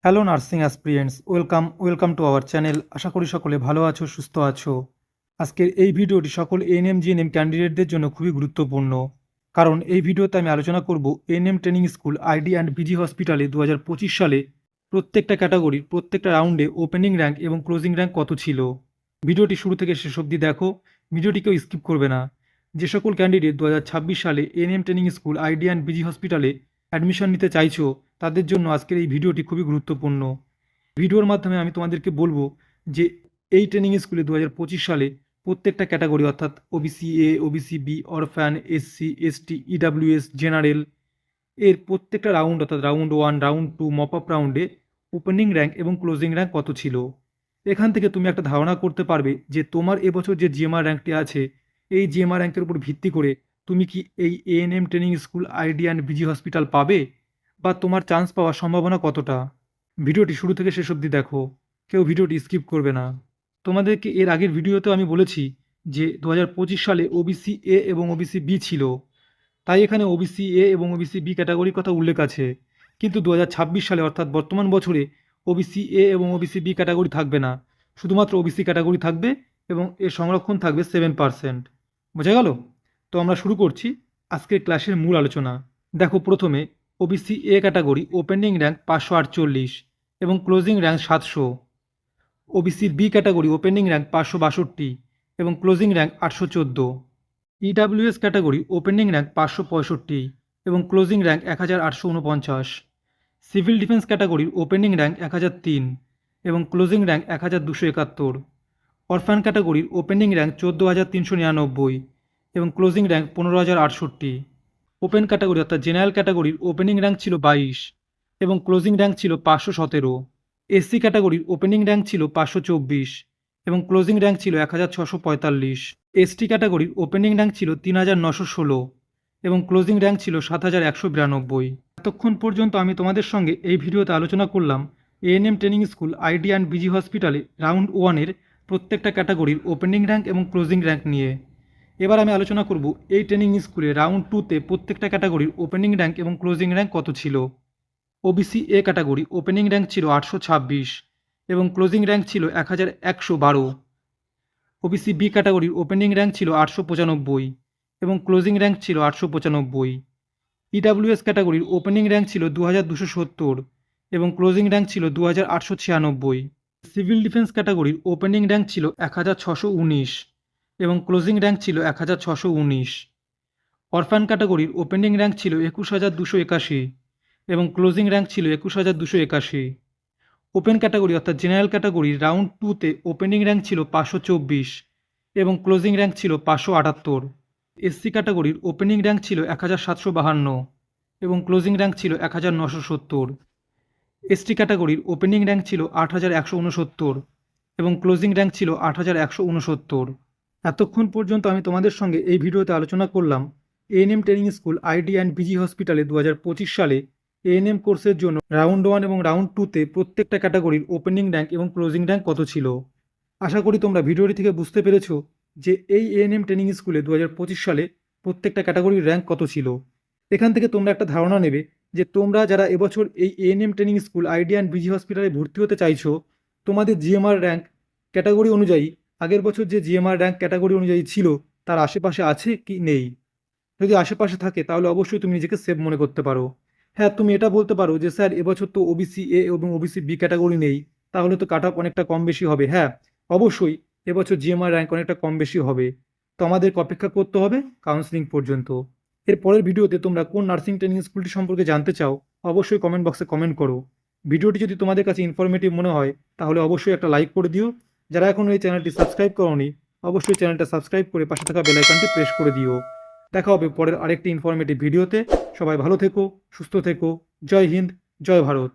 Hello nursing aspirants, welcome to our channel. আশা করি সকলে ভালো আছো, সুস্থ আছো। আজকের এই ভিডিওটি সকল এএনএম জিএনএম ক্যান্ডিডেটদের জন্য খুবই গুরুত্বপূর্ণ, কারণ এই ভিডিওতে আমি আলোচনা করব ANM training school ID and busy হসপিটালে 2025 সালে প্রত্যেকটা ক্যাটাগরির প্রত্যেকটা রাউন্ডে ওপেনিং র্যাঙ্ক এবং ক্লোজিং র্যাঙ্ক কত ছিল। ভিডিওটি শুরু থেকে শেষ অবধি দেখো, ভিডিওটিকেও স্কিপ করবে না। যে সকল ক্যান্ডিডেট 2026 সালে ANM training school ID and busy হসপিটালে অ্যাডমিশন নিতে চাইছো, তাদের জন্য আজকের এই ভিডিওটি খুবই গুরুত্বপূর্ণ। ভিডিওর মাধ্যমে আমি তোমাদেরকে বলবো যে এই ট্রেনিং স্কুলে 2025 সালে প্রত্যেকটা ক্যাটাগরি অর্থাৎ OBC A, OBC B, orphan, SC, ST, EWS, general এর প্রত্যেকটা রাউন্ড অর্থাৎ রাউন্ড 1, রাউন্ড 2, মপ আপ রাউন্ডে ওপেনিং র্যাঙ্ক এবং ক্লোজিং র্যাঙ্ক কত ছিল। এখান থেকে তুমি একটা ধারণা করতে পারবে যে তোমার এবছর যে জিএমআর র্যাঙ্কটি আছে, এই জিএমআর র্যাঙ্কের উপর ভিত্তি করে তুমি কি এই ANM training school ID and busy hospital পাবে, বা তোমার চান্স পাওয়ার সম্ভাবনা কতটা। ভিডিওটি শুরু থেকে শেষ অবধি দেখো, কেউ ভিডিওটি স্কিপ করবে না। তোমাদেরকে এর আগের ভিডিওতেও আমি বলেছি যে 2025 সালে ওবিসি এ এবং ওবিসি বি ছিল, তাই এখানে ওবিসি এ এবং ওবিসি বি ক্যাটাগরির কথা উল্লেখ আছে। কিন্তু 2026 সালে অর্থাৎ বর্তমান বছরে ওবিসি এ এবং ওবিসি বি ক্যাটাগরি থাকবে না, শুধুমাত্র ওবিসি ক্যাটাগরি থাকবে এবং এর সংরক্ষণ থাকবে 7%। বোঝা গেল? তো আমরা শুরু করছি আজকের ক্লাসের মূল আলোচনা। দেখো, প্রথমে OBC A category opening rank 548 এবং ক্লোজিং র্যাঙ্ক 700। ওবিসির বি ক্যাটাগরি ওপেনিং র্যাঙ্ক 562 এবং closing rank 814। EWS category opening rank 565 এবং ক্লোজিং র্যাঙ্ক 1849। সিভিল ডিফেন্স ক্যাটাগরির ওপেনিং র্যাঙ্ক 1003 এবং ক্লোজিং র্যাঙ্ক 1271। অরফান ক্যাটাগরির ওপেনিং র্যাঙ্ক 14399 এবং ক্লোজিং র্যাঙ্ক 15068। ওপেন ক্যাটাগরি অর্থাৎ general ক্যাটাগরির ওপেনিং র্যাঙ্ক ছিল 22 এবং ক্লোজিং র্যাঙ্ক ছিল 517। এসসি ক্যাটাগরির ওপেনিং র্যাঙ্ক ছিল 524 এবং ক্লোজিং র্যাঙ্ক ছিল 1645। এসটি ক্যাটাগরির ওপেনিং র্যাঙ্ক ছিল 3916 এবং ক্লোজিং র্যাঙ্ক ছিল 7192। এতক্ষণ পর্যন্ত আমি তোমাদের সঙ্গে এই ভিডিওতে আলোচনা করলাম ANM training school ID and busy হসপিটালে রাউন্ড 1-এর প্রত্যেকটা ক্যাটাগরির ওপেনিং র্যাঙ্ক এবং ক্লোজিং র্যাঙ্ক নিয়ে। এবার আমি আলোচনা করব এই ট্রেনিং স্কুলে রাউন্ড 2-তে প্রত্যেকটা ক্যাটাগরির ওপেনিং র্যাঙ্ক এবং ক্লোজিং র্যাঙ্ক কত ছিল। OBC A category opening rank ছিল 826 এবং ক্লোজিং র্যাঙ্ক ছিল 1112। ওবিসি বি ক্যাটাগরির ওপেনিং র্যাঙ্ক ছিল 895 এবং ক্লোজিং র্যাঙ্ক ছিল 895। ইডাব্লিউএস ক্যাটাগরির ওপেনিং র্যাঙ্ক ছিল 2270 এবং ক্লোজিং র্যাঙ্ক ছিল 2896। সিভিল ডিফেন্স ক্যাটাগরির ওপেনিং র্যাঙ্ক ছিল 1619 এবং ক্লোজিং র্যাঙ্ক ছিল 1619। অরফান ক্যাটাগরির ওপেনিং র্যাঙ্ক ছিল 21281 এবং ক্লোজিং র্যাঙ্ক ছিল 21281। ওপেন ক্যাটাগরি অর্থাৎ জেনারেল ক্যাটাগরির রাউন্ড 2-তে ওপেনিং র্যাঙ্ক ছিল 524 এবং ক্লোজিং র্যাঙ্ক ছিল 578। এসসি ক্যাটাগরির ওপেনিং র্যাঙ্ক ছিল 1752 এবং ক্লোজিং র্যাঙ্ক ছিল 1970। এসটি ক্যাটাগরির ওপেনিং র্যাঙ্ক ছিল 8169 এবং ক্লোজিং র্যাঙ্ক ছিল 8169। এতক্ষণ পর্যন্ত আমি তোমাদের সঙ্গে এই ভিডিওতে আলোচনা করলাম ANM training school ID and busy হসপিটালে 2025 সালে এএনএম কোর্সের জন্য রাউন্ড 1 এবং রাউন্ড 2-তে প্রত্যেকটা ক্যাটাগরির ওপেনিং র্যাঙ্ক এবং ক্লোজিং র্যাঙ্ক কত ছিল। আশা করি তোমরা ভিডিওটি থেকে বুঝতে পেরেছো যে এই এএনএম ট্রেনিং স্কুলে 2025 সালে প্রত্যেকটা ক্যাটাগরির র্যাঙ্ক কত ছিল। এখান থেকে তোমরা একটা ধারণা নেবে যে তোমরা যারা এবছর এই ANM training school ID and busy হসপিটালে ভর্তি হতে চাইছো, তোমাদের জিএমআর র্যাঙ্ক ক্যাটাগরি অনুযায়ী আগের বছর যে জিএমআর র্যাঙ্ক ক্যাটাগরি অনুযায়ী ছিল তার আশেপাশে আছে কি নেই। যদি আশেপাশে থাকে তাহলে অবশ্যই তুমি নিজেকে সেভ মনে করতে পারো। হ্যাঁ, তুমি এটা বলতে পারো যে স্যার এবছর তো ওবিসি এ এবং ওবিসি বি ক্যাটাগরি নেই, তাহলে তো কাট অফ অনেকটা কম বেশি হবে। হ্যাঁ, অবশ্যই এবছর জিএমআর র্যাঙ্ক অনেকটা কম বেশি হবে, তো আমাদেরকে অপেক্ষা করতে হবে কাউন্সিলিং পর্যন্ত। এর পরের ভিডিওতে তোমরা কোন নার্সিং ট্রেনিং স্কুলটি সম্পর্কে জানতে চাও অবশ্যই কমেন্ট বক্সে কমেন্ট করো। ভিডিওটি যদি তোমাদের কাছে ইনফরমেটিভ মনে হয় তাহলে অবশ্যই একটা লাইক করে দিও। যারা এখনও এই চ্যানেলটি সাবস্ক্রাইব করোনি অবশ্যই চ্যানেলটা সাবস্ক্রাইব করে পাশে থাকা বেল আইকনটি প্রেস করে দিও। দেখা হবে পরের আরেকটি ইনফরমেটিভ ভিডিওতে। সবাই ভালো থেকো, সুস্থ থেকো। জয় হিন্দ, জয় ভারত।